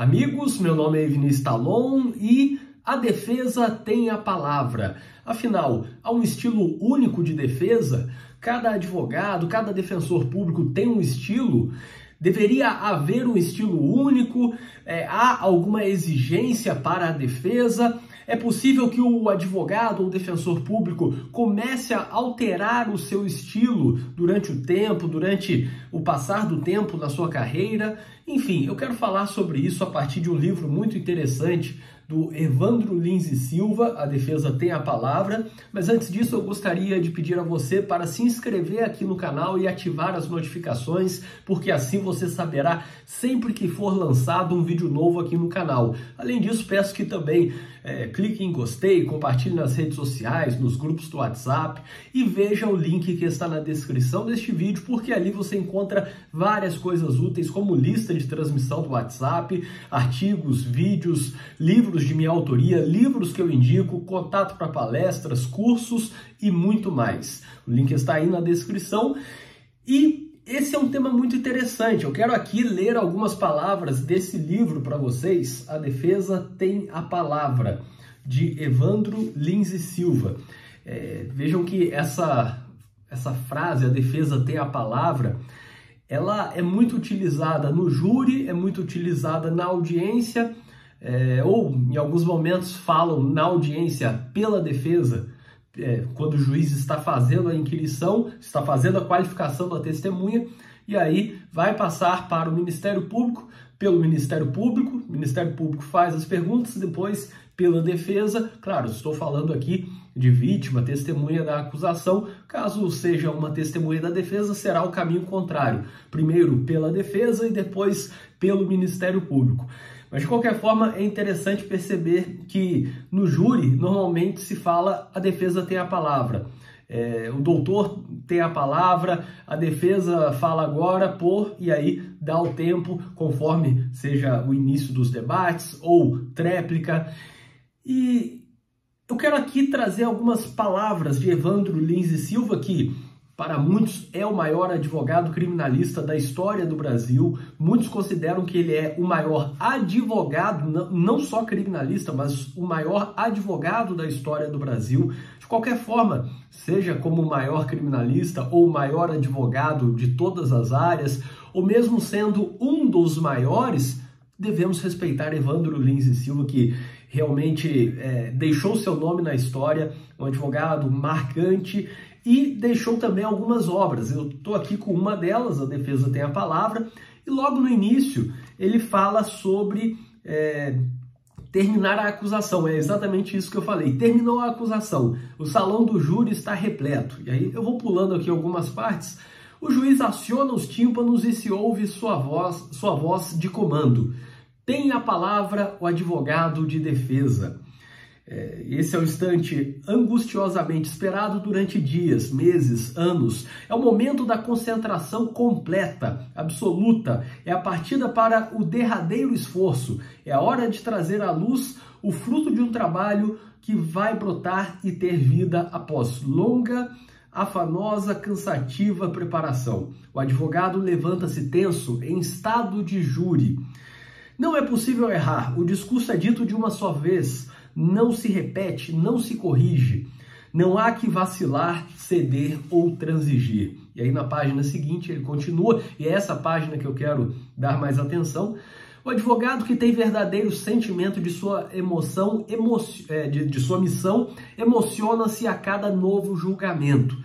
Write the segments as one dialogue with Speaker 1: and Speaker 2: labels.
Speaker 1: Amigos, meu nome é Vinícius Talon e a defesa tem a palavra. Afinal, há um estilo único de defesa? Cada advogado, cada defensor público tem um estilo? Deveria haver um estilo único? Há alguma exigência para a defesa? É possível que o advogado ou defensor público comece a alterar o seu estilo durante o tempo, durante o passar do tempo na sua carreira? Enfim, eu quero falar sobre isso a partir de um livro muito interessante do Evandro Lins e Silva, A Defesa Tem a Palavra. Mas antes disso, eu gostaria de pedir a você para se inscrever aqui no canal e ativar as notificações, porque assim você saberá sempre que for lançado um vídeo novo aqui no canal. Além disso, peço que também clique em gostei, compartilhe nas redes sociais, nos grupos do WhatsApp e veja o link que está na descrição deste vídeo, porque ali você encontra várias coisas úteis, como lista de transmissão do WhatsApp, artigos, vídeos, livros de minha autoria, livros que eu indico, contato para palestras, cursos e muito mais. O link está aí na descrição e esse é um tema muito interessante. Eu quero aqui ler algumas palavras desse livro para vocês. A Defesa Tem a Palavra, de Evandro Lins e Silva. Vejam que essa frase, a defesa tem a palavra, ela é muito utilizada no júri, é muito utilizada na audiência, ou em alguns momentos falam na audiência pela defesa, quando o juiz está fazendo a inquirição, está fazendo a qualificação da testemunha, e aí vai passar para o Ministério Público, pelo Ministério Público, o Ministério Público faz as perguntas, depois pela defesa. Claro, estou falando aqui de vítima, testemunha da acusação. Caso seja uma testemunha da defesa, será o caminho contrário. Primeiro pela defesa e depois pelo Ministério Público. Mas, de qualquer forma, é interessante perceber que no júri, normalmente se fala a defesa tem a palavra. O doutor tem a palavra, a defesa fala agora por, e aí dá o tempo, conforme seja o início dos debates ou tréplica. E eu quero aqui trazer algumas palavras de Evandro Lins e Silva, que para muitos é o maior advogado criminalista da história do Brasil. Muitos consideram que ele é o maior advogado, não só criminalista, mas o maior advogado da história do Brasil. De qualquer forma, seja como o maior criminalista ou o maior advogado de todas as áreas, ou mesmo sendo um dos maiores, devemos respeitar Evandro Lins e Silva, que realmente deixou seu nome na história, um advogado marcante, e deixou também algumas obras. Eu estou aqui com uma delas, A Defesa Tem a Palavra, e logo no início ele fala sobre terminar a acusação. É exatamente isso que eu falei. Terminou a acusação, o salão do júri está repleto. E aí eu vou pulando aqui algumas partes. O juiz aciona os tímpanos e se ouve sua voz de comando. Tem a palavra o advogado de defesa. Esse é o instante angustiosamente esperado durante dias, meses, anos. É o momento da concentração completa, absoluta. É a partida para o derradeiro esforço. É a hora de trazer à luz o fruto de um trabalho que vai brotar e ter vida após longa, afanosa, cansativa preparação. O advogado levanta-se tenso, em estado de júri. Não é possível errar. O discurso é dito de uma só vez. Não se repete, não se corrige. Não há que vacilar, ceder ou transigir. E aí na página seguinte ele continua, e é essa página que eu quero dar mais atenção. O advogado que tem verdadeiro sentimento de sua de sua missão emociona-se a cada novo julgamento.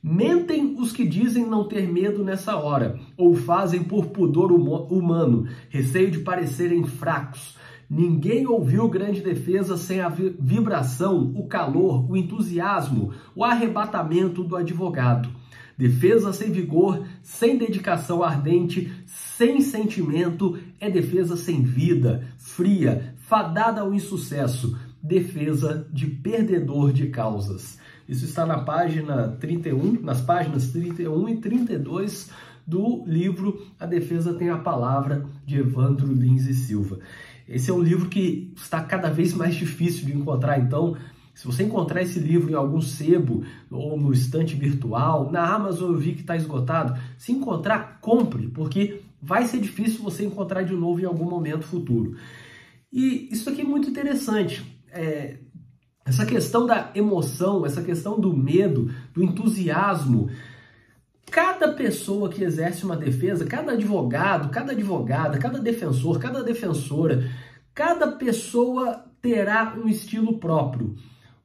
Speaker 1: Mentem os que dizem não ter medo nessa hora, ou fazem por pudor humano, receio de parecerem fracos. Ninguém ouviu grande defesa sem a vibração, o calor, o entusiasmo, o arrebatamento do advogado. Defesa sem vigor, sem dedicação ardente, sem sentimento, é defesa sem vida, fria, fadada ao insucesso, defesa de perdedor de causas. Isso está na página 31, nas páginas 31 e 32 do livro A Defesa Tem a Palavra, de Evandro Lins e Silva. Esse é um livro que está cada vez mais difícil de encontrar, então Se você encontrar esse livro em algum sebo ou no estante virtual, na Amazon eu vi que está esgotado. Se encontrar, compre, porque vai ser difícil você encontrar de novo em algum momento futuro. E isso aqui é muito interessante. Essa questão da emoção, essa questão do medo, do entusiasmo. Cada pessoa que exerce uma defesa, cada advogado, cada advogada, cada defensor, cada defensora, cada pessoa terá um estilo próprio.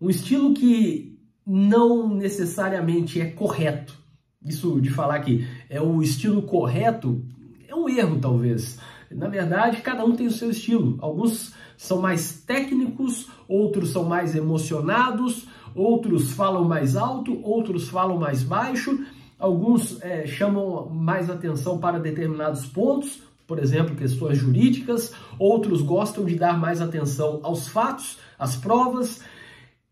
Speaker 1: Um estilo que não necessariamente é correto. Isso de falar que é o estilo correto é um erro, talvez. Na verdade, cada um tem o seu estilo. Alguns são mais técnicos, outros são mais emocionados, outros falam mais alto, outros falam mais baixo. Alguns chamam mais atenção para determinados pontos, por exemplo, questões jurídicas. Outros gostam de dar mais atenção aos fatos, às provas.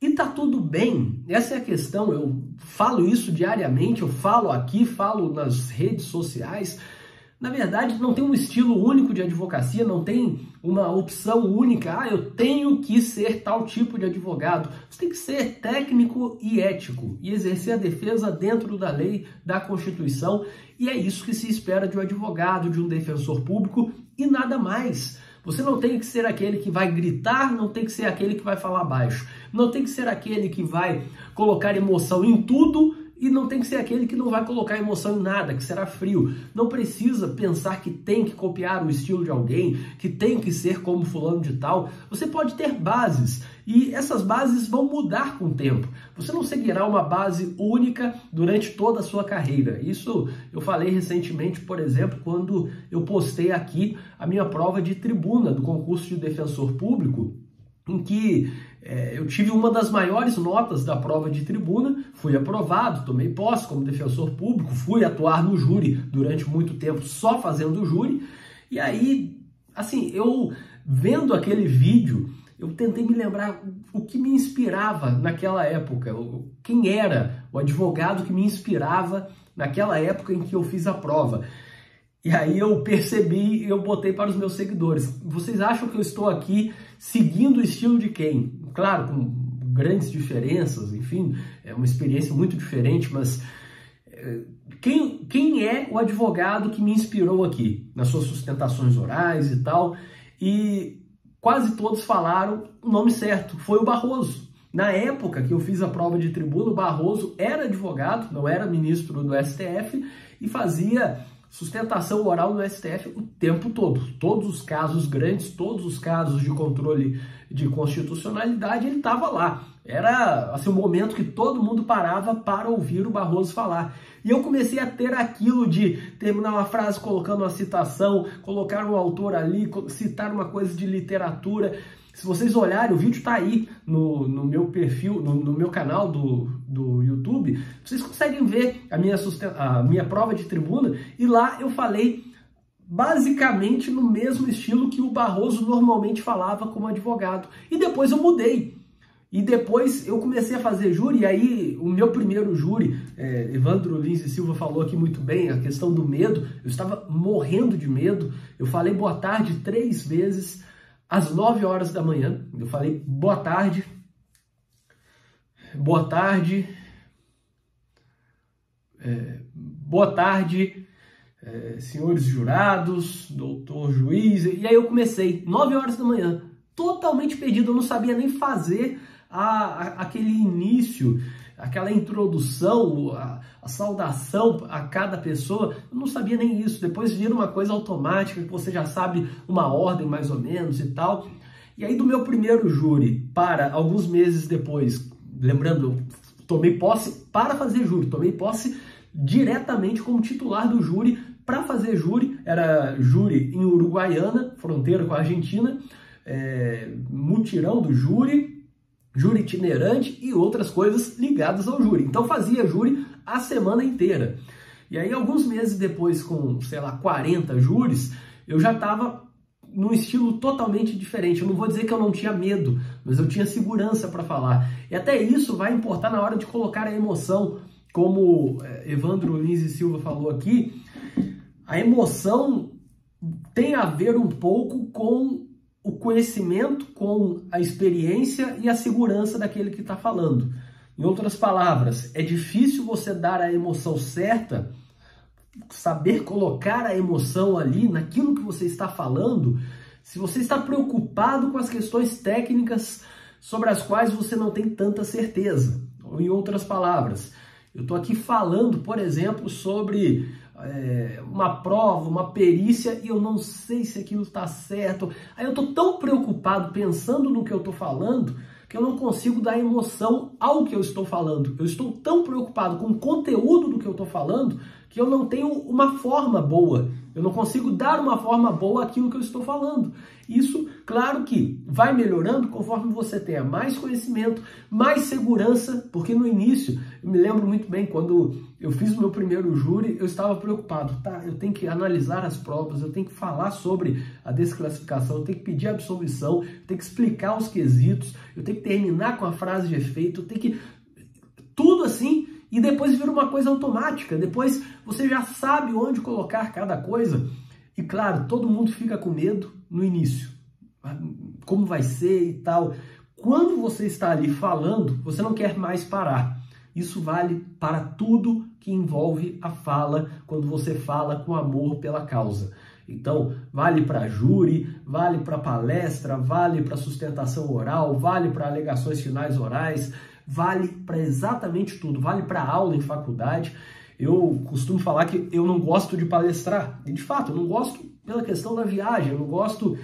Speaker 1: E tá tudo bem, essa é a questão. Eu falo isso diariamente, eu falo aqui, falo nas redes sociais. Na verdade, não tem um estilo único de advocacia, não tem uma opção única. Eu tenho que ser tal tipo de advogado. Você tem que ser técnico e ético e exercer a defesa dentro da lei, da Constituição. E é isso que se espera de um advogado, de um defensor público e nada mais. Você não tem que ser aquele que vai gritar, não tem que ser aquele que vai falar baixo. Não tem que ser aquele que vai colocar emoção em tudo. E não tem que ser aquele que não vai colocar emoção em nada, que será frio. Não precisa pensar que tem que copiar o estilo de alguém, que tem que ser como fulano de tal. Você pode ter bases e essas bases vão mudar com o tempo. Você não seguirá uma base única durante toda a sua carreira. Isso eu falei recentemente, por exemplo, quando eu postei aqui a minha prova de tribuna do concurso de defensor público, em que eu tive uma das maiores notas da prova de tribuna, fui aprovado, tomei posse como defensor público, fui atuar no júri durante muito tempo só fazendo júri, e aí, assim, eu vendo aquele vídeo, eu tentei me lembrar o que me inspirava naquela época, quem era o advogado que me inspirava naquela época em que eu fiz a prova. E aí eu percebi e eu botei para os meus seguidores. Vocês acham que eu estou aqui seguindo o estilo de quem? Claro, com grandes diferenças, enfim, é uma experiência muito diferente, mas quem é o advogado que me inspirou aqui? Nas suas sustentações orais e tal. E quase todos falaram o nome certo, foi o Barroso. Na época que eu fiz a prova de tribuna, o Barroso era advogado, não era ministro do STF, e fazia sustentação oral no STF o tempo todo. Todos os casos grandes, todos os casos de controle de constitucionalidade, ele estava lá. Era assim, um momento que todo mundo parava para ouvir o Barroso falar. E eu comecei a ter aquilo de terminar uma frase colocando uma citação, colocar um autor ali, citar uma coisa de literatura. Se vocês olharem, o vídeo está aí no meu perfil, no meu canal do YouTube, vocês conseguem ver a minha prova de tribuna, e lá eu falei basicamente no mesmo estilo que o Barroso normalmente falava como advogado. E depois eu mudei. E depois eu comecei a fazer júri, e aí o meu primeiro júri, Evandro Lins e Silva falou aqui muito bem, a questão do medo, eu estava morrendo de medo, eu falei boa tarde 3 vezes, às 9 horas da manhã, eu falei boa tarde, senhores jurados, doutor juiz, e aí eu comecei, 9 horas da manhã, totalmente perdido, eu não sabia nem fazer aquele início, aquela introdução, a saudação a cada pessoa, eu não sabia nem isso. Depois vira uma coisa automática, que você já sabe uma ordem mais ou menos e tal. E aí do meu primeiro júri para alguns meses depois, lembrando, eu tomei posse para fazer júri, tomei posse diretamente como titular do júri para fazer júri, era júri em Uruguaiana, fronteira com a Argentina, mutirão do júri itinerante e outras coisas ligadas ao júri. Então fazia júri a semana inteira. E aí alguns meses depois, com, sei lá, 40 júris, eu já estava num estilo totalmente diferente. Eu não vou dizer que eu não tinha medo, mas eu tinha segurança para falar. E até isso vai importar na hora de colocar a emoção, como Evandro Lins e Silva falou aqui. A emoção tem a ver um pouco com o conhecimento, com a experiência e a segurança daquele que está falando. Em outras palavras, é difícil você dar a emoção certa saber colocar a emoção ali naquilo que você está falando, se você está preocupado com as questões técnicas sobre as quais você não tem tanta certeza. Ou em outras palavras, eu estou aqui falando, por exemplo, sobre uma prova, uma perícia, e eu não sei se aquilo está certo. Aí eu estou tão preocupado pensando no que eu estou falando, que eu não consigo dar emoção ao que eu estou falando. Eu estou tão preocupado com o conteúdo do que eu estou falando, que eu não tenho uma forma boa. Eu não consigo dar uma forma boa àquilo que eu estou falando. Isso, claro que vai melhorando conforme você tenha mais conhecimento, mais segurança, porque no início, eu me lembro muito bem, quando eu fiz o meu primeiro júri, eu estava preocupado, tá? Eu tenho que analisar as provas, eu tenho que falar sobre a desclassificação, eu tenho que pedir absolvição, eu tenho que explicar os quesitos, eu tenho que terminar com a frase de efeito, eu tenho que... Tudo assim... E depois vira uma coisa automática, depois você já sabe onde colocar cada coisa. E claro, todo mundo fica com medo no início. Como vai ser e tal. Quando você está ali falando, você não quer mais parar. Isso vale para tudo que envolve a fala, quando você fala com amor pela causa. Então, vale para júri, vale para palestra, vale para sustentação oral, vale para alegações finais orais, vale para exatamente tudo, vale para aula em faculdade. Eu costumo falar que eu não gosto de palestrar, e de fato, eu não gosto pela questão da viagem, eu não gosto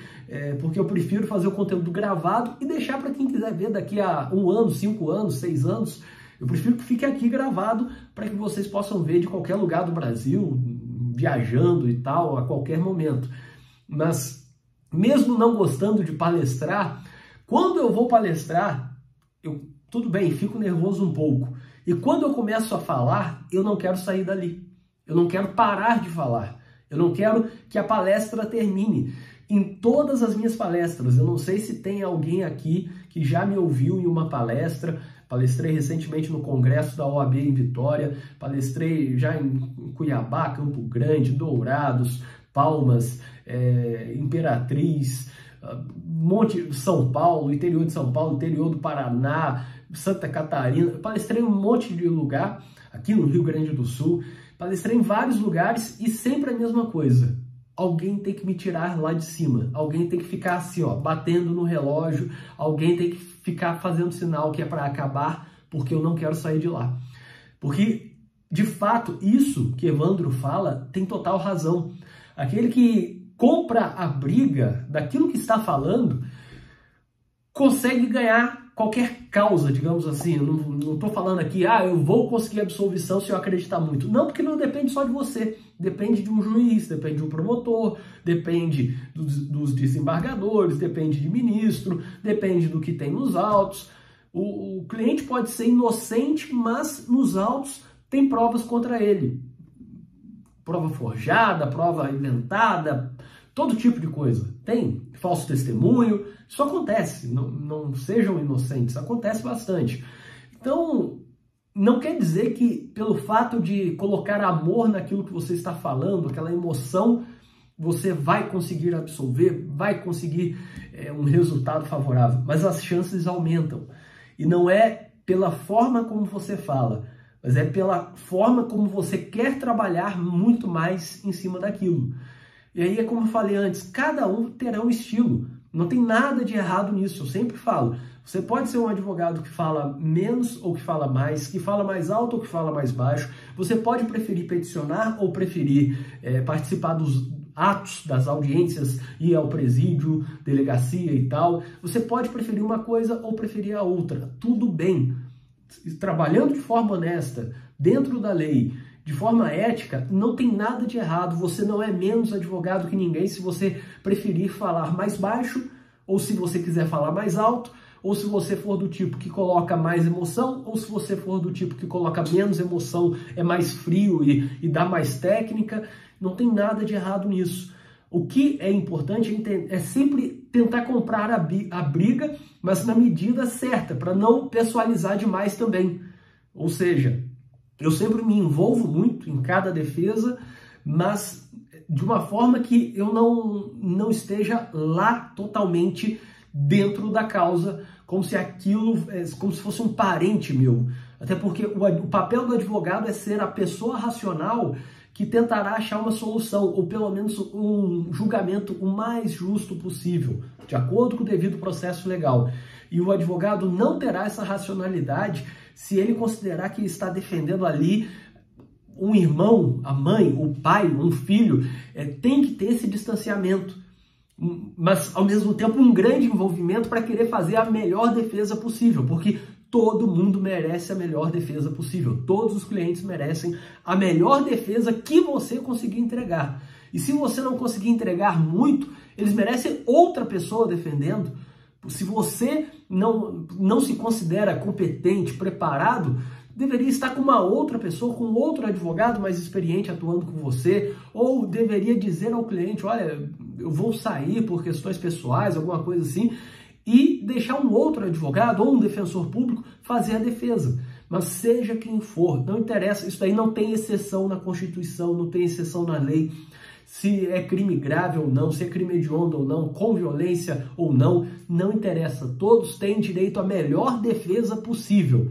Speaker 1: porque eu prefiro fazer o conteúdo gravado e deixar para quem quiser ver daqui a 1 ano, 5 anos, 6 anos. Eu prefiro que fique aqui gravado para que vocês possam ver de qualquer lugar do Brasil, viajando e tal, a qualquer momento. Mas, mesmo não gostando de palestrar, quando eu vou palestrar, tudo bem, fico nervoso um pouco. E quando eu começo a falar, eu não quero sair dali. Eu não quero parar de falar. Eu não quero que a palestra termine. Em todas as minhas palestras, eu não sei se tem alguém aqui que já me ouviu em uma palestra. Palestrei recentemente no Congresso da OAB em Vitória. Palestrei já em Cuiabá, Campo Grande, Dourados, Palmas, Imperatriz, São Paulo, interior de São Paulo, interior do Paraná, Santa Catarina. Eu palestrei em um monte de lugar, aqui no Rio Grande do Sul. Palestrei em vários lugares e sempre a mesma coisa. Alguém tem que me tirar lá de cima. Alguém tem que ficar assim, ó, batendo no relógio. Alguém tem que ficar fazendo sinal que é para acabar, porque eu não quero sair de lá. Porque, de fato, isso que Evandro fala tem total razão. Aquele que compra a briga daquilo que está falando consegue ganhar qualquer causa, digamos assim. Eu não estou falando aqui, eu vou conseguir absolvição se eu acreditar muito. Não, porque não depende só de você. Depende de um juiz, depende de um promotor, depende dos desembargadores, depende de ministro, depende do que tem nos autos. O cliente pode ser inocente, mas nos autos tem provas contra ele. Prova forjada, prova inventada, todo tipo de coisa. Tem falso testemunho, isso acontece, não sejam inocentes, acontece bastante. Então, não quer dizer que pelo fato de colocar amor naquilo que você está falando, aquela emoção, você vai conseguir absolver, vai conseguir um resultado favorável, mas as chances aumentam. E não é pela forma como você fala, mas é pela forma como você quer trabalhar muito mais em cima daquilo. E aí é como eu falei antes, cada um terá um estilo. Não tem nada de errado nisso, eu sempre falo. Você pode ser um advogado que fala menos ou que fala mais, que fala mais alto ou que fala mais baixo. Você pode preferir peticionar ou preferir participar dos atos, das audiências, ir ao presídio, delegacia e tal. Você pode preferir uma coisa ou preferir a outra. Tudo bem. Trabalhando de forma honesta, dentro da lei, de forma ética, não tem nada de errado. Você não é menos advogado que ninguém se você preferir falar mais baixo, ou se você quiser falar mais alto, ou se você for do tipo que coloca mais emoção, ou se você for do tipo que coloca menos emoção, é mais frio e dá mais técnica. Não tem nada de errado nisso. O que é importante é sempre tentar comprar a briga, mas na medida certa, para não pessoalizar demais também. Ou seja, eu sempre me envolvo muito em cada defesa, mas de uma forma que eu não esteja lá totalmente dentro da causa, como se fosse um parente meu. Até porque o papel do advogado é ser a pessoa racional que tentará achar uma solução, ou pelo menos um julgamento o mais justo possível, de acordo com o devido processo legal. E o advogado não terá essa racionalidade se ele considerar que está defendendo ali um irmão, a mãe, o pai, um filho. Tem que ter esse distanciamento, mas ao mesmo tempo um grande envolvimento para querer fazer a melhor defesa possível, porque todo mundo merece a melhor defesa possível. Todos os clientes merecem a melhor defesa que você conseguir entregar. E se você não conseguir entregar muito, eles merecem outra pessoa defendendo. Se você não se considera competente, preparado, deveria estar com uma outra pessoa, com outro advogado mais experiente atuando com você, ou deveria dizer ao cliente, olha, eu vou sair por questões pessoais, alguma coisa assim, e deixar um outro advogado ou um defensor público fazer a defesa. Mas seja quem for, não interessa, isso aí não tem exceção na Constituição, não tem exceção na lei. Se é crime grave ou não, se é crime hediondo ou não, com violência ou não, não interessa. Todos têm direito à melhor defesa possível.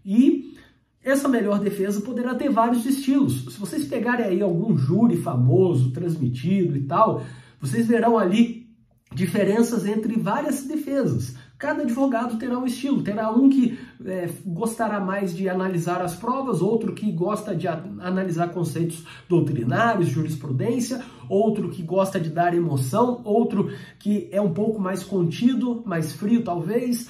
Speaker 1: E essa melhor defesa poderá ter vários estilos. Se vocês pegarem aí algum júri famoso, transmitido e tal, vocês verão ali diferenças entre várias defesas. Cada advogado terá um estilo, terá um que gostará mais de analisar as provas, outro que gosta de analisar conceitos doutrinários, jurisprudência, outro que gosta de dar emoção, outro que é um pouco mais contido, mais frio talvez.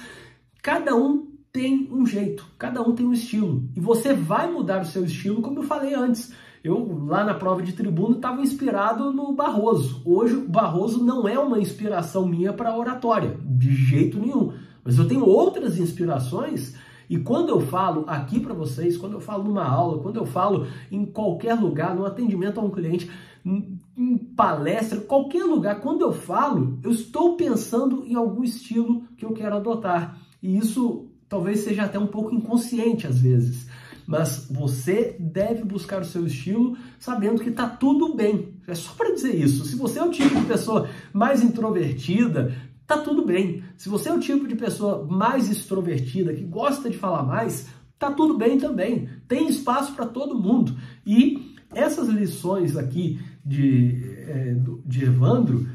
Speaker 1: Cada um tem um jeito, cada um tem um estilo. E você vai mudar o seu estilo, como eu falei antes. Eu, lá na prova de tribuna, estava inspirado no Barroso. Hoje, o Barroso não é uma inspiração minha para oratória, de jeito nenhum. Mas eu tenho outras inspirações, e quando eu falo aqui para vocês, quando eu falo numa aula, quando eu falo em qualquer lugar, no atendimento a um cliente, em palestra, qualquer lugar, quando eu falo, eu estou pensando em algum estilo que eu quero adotar. E isso talvez seja até um pouco inconsciente às vezes. Mas você deve buscar o seu estilo sabendo que está tudo bem. É só para dizer isso. Se você é o tipo de pessoa mais introvertida, tá tudo bem. Se você é o tipo de pessoa mais extrovertida, que gosta de falar mais, tá tudo bem também. Tem espaço para todo mundo. E essas lições aqui de Evandro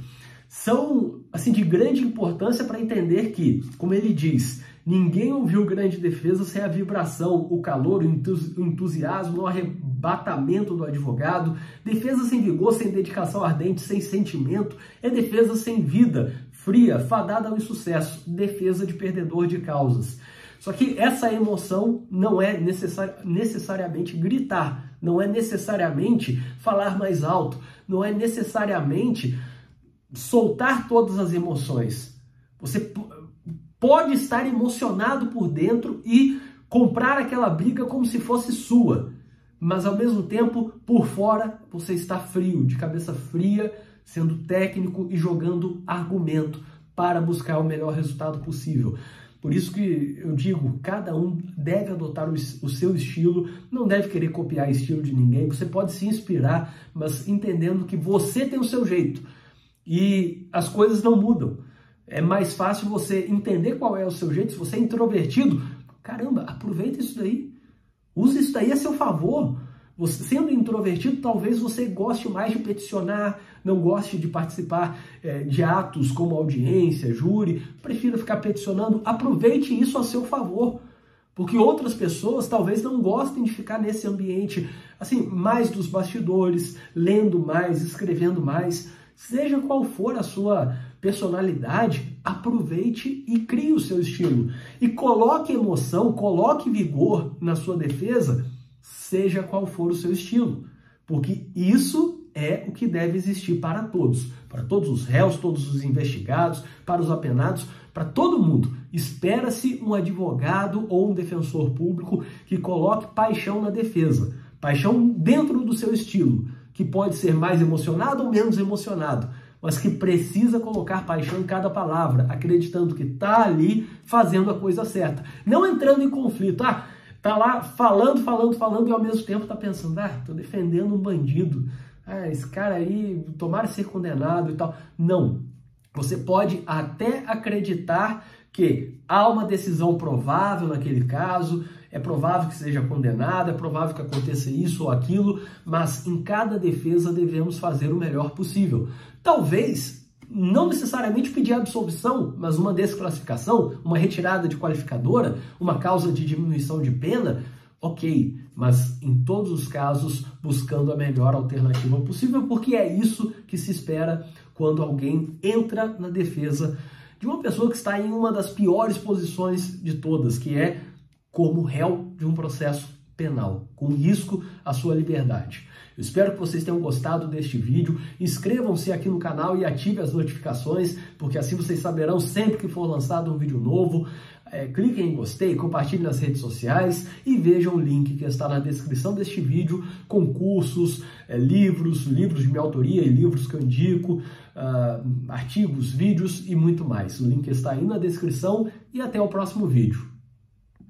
Speaker 1: são assim, de grande importância para entender que, como ele diz, ninguém ouviu grande defesa sem a vibração, o calor, o entusiasmo, o arrebatamento do advogado. Defesa sem vigor, sem dedicação ardente, sem sentimento, é defesa sem vida, fria, fadada ao insucesso, defesa de perdedor de causas. Só que essa emoção não é necessariamente gritar, não é necessariamente falar mais alto, não é necessariamente soltar todas as emoções. Você pode estar emocionado por dentro e comprar aquela briga como se fosse sua, mas ao mesmo tempo, por fora, você está frio, de cabeça fria, sendo técnico e jogando argumento para buscar o melhor resultado possível. Por isso que eu digo, cada um deve adotar o seu estilo, não deve querer copiar o estilo de ninguém. Você pode se inspirar, mas entendendo que você tem o seu jeito e as coisas não mudam. É mais fácil você entender qual é o seu jeito. Se você é introvertido, caramba, aproveita isso daí. Use isso daí a seu favor. Você, sendo introvertido, talvez você goste mais de peticionar, não goste de participar de atos como audiência, júri, prefira ficar peticionando. Aproveite isso a seu favor, porque outras pessoas talvez não gostem de ficar nesse ambiente, assim, mais dos bastidores, lendo mais, escrevendo mais. Seja qual for a sua personalidade, aproveite e crie o seu estilo. E coloque emoção, coloque vigor na sua defesa, seja qual for o seu estilo. Porque isso é o que deve existir para todos os réus, todos os investigados, para os apenados, para todo mundo. Espera-se um advogado ou um defensor público que coloque paixão na defesa, paixão dentro do seu estilo, que pode ser mais emocionado ou menos emocionado, mas que precisa colocar paixão em cada palavra, acreditando que está ali fazendo a coisa certa. Não entrando em conflito. Tá lá falando e ao mesmo tempo tá pensando, tô defendendo um bandido. Esse cara aí, tomara ser condenado e tal. Não. Você pode até acreditar que há uma decisão provável naquele caso, é provável que seja condenado, é provável que aconteça isso ou aquilo, mas em cada defesa devemos fazer o melhor possível. Talvez não necessariamente pedir absolvição, mas uma desclassificação, uma retirada de qualificadora, uma causa de diminuição de pena, ok, mas em todos os casos buscando a melhor alternativa possível, porque é isso que se espera quando alguém entra na defesa de uma pessoa que está em uma das piores posições de todas, que é como réu de um processo penal, com risco à sua liberdade. Eu espero que vocês tenham gostado deste vídeo. Inscrevam-se aqui no canal e ativem as notificações, porque assim vocês saberão sempre que for lançado um vídeo novo. Cliquem em gostei, compartilhem nas redes sociais e vejam o link que está na descrição deste vídeo com cursos, livros de minha autoria e livros que eu indico, artigos, vídeos e muito mais. O link está aí na descrição e até o próximo vídeo.